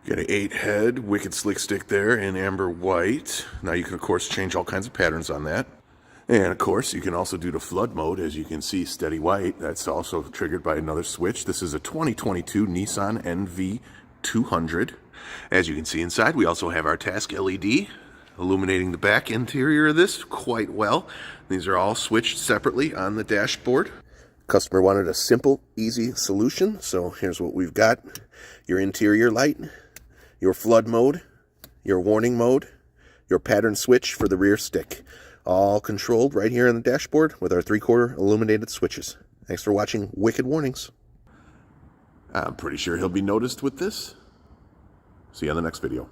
Got an 8-head Wicked Slick Stick there in amber white. Now you can of course change all kinds of patterns on that. And of course you can also do the flood mode, as you can see, steady white. That's also triggered by another switch. This is a 2022 Nissan NV200. As you can see inside, we also have our task LED illuminating the back interior of this quite well. These are all switched separately on the dashboard. Customer wanted a simple, easy solution, so here's what we've got. Your interior light, your flood mode, your warning mode, your pattern switch for the rear stick. All controlled right here on the dashboard with our 3/4 illuminated switches. Thanks for watching Wicked Warnings. I'm pretty sure he'll be noticed with this. See you on the next video.